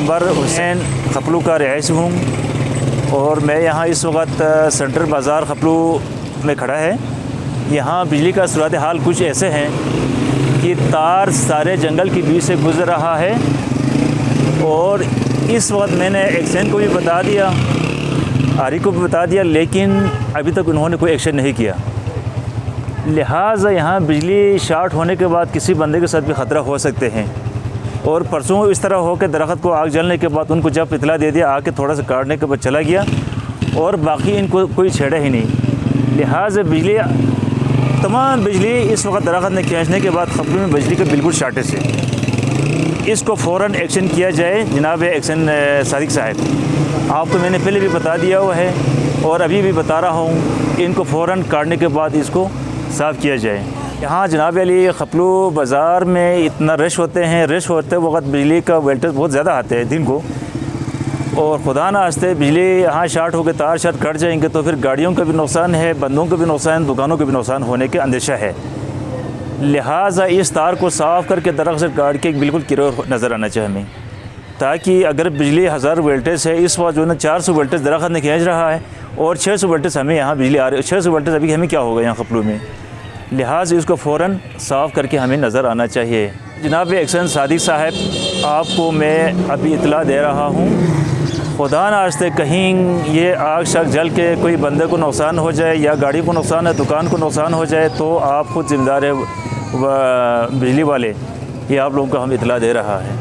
Member Hussain खपलू का रहायशी हूँ और मैं यहाँ इस वक्त सेंट्रल बाज़ार खपलू में खड़ा है। यहाँ बिजली का सूरत हाल कुछ ऐसे हैं कि तार सारे जंगल के बीच से गुज़र रहा है और इस वक्त मैंने एक्शन को भी बता दिया, आरी को भी बता दिया, लेकिन अभी तक उन्होंने कोई एक्शन नहीं किया। लिहाजा यहाँ बिजली शॉर्ट होने के बाद किसी बंदे के साथ भी ख़तरा हो सकते हैं। और परसों इस तरह हो के दरख्त को आग जलने के बाद उनको जब इतला दे दिया, आके थोड़ा सा काटने के बाद चला गया और बाकी इनको कोई छेड़ा ही नहीं। लिहाजा बिजली, तमाम बिजली इस वक्त दरख्त ने खींचने के बाद खपलू में बिजली का बिल्कुल शॉर्टेज है। इसको फ़ौरन एक्शन किया जाए जनाब एक्शन सादिक साहब। आपको मैंने पहले भी बता दिया हुआ है और अभी भी बता रहा हूँ, इनको फ़ौरन काटने के बाद इसको साफ़ किया जाए। यहाँ जनाब अली खपलू बाज़ार में इतना रश होते हैं, रश होते वक्त बिजली का वोल्टेज बहुत ज़्यादा आते हैं दिन को, और खुदा ना आस्ते बिजली यहाँ शॉर्ट होकर तार शार्ट कट जाएंगे तो फिर गाड़ियों का भी नुकसान है, बंदों का भी नुकसान, दुकानों का भी नुकसान होने के अंदेशा है। लिहाजा इस तार को साफ़ करके दरख्त से काट के बिल्कुल क्लियर नज़र आना चाहिए हमें, ताकि अगर बिजली 1000 वोल्टेज है, इस वक्त जो है 400 वोल्टेज दरख्त ने खींच रहा है और 600 वोल्टेज हमें यहाँ बिजली आ रही है। 600 वोल्टेज अभी हमें क्या होगा यहाँ खपलू में। लिहाज इसको फ़ौरन साफ़ करके हमें नज़र आना चाहिए। जनाब एक्शन सादिक साहब, आपको मैं अभी इतला दे रहा हूँ, खुदा न आस्ते कहीं ये आग शाग जल के कोई बंदे को नुकसान हो जाए या गाड़ी को नुकसान है, दुकान को नुकसान हो जाए तो आप खुद ज़िम्मेदार है बिजली वाले, ये आप लोगों को हम इतला दे रहा है।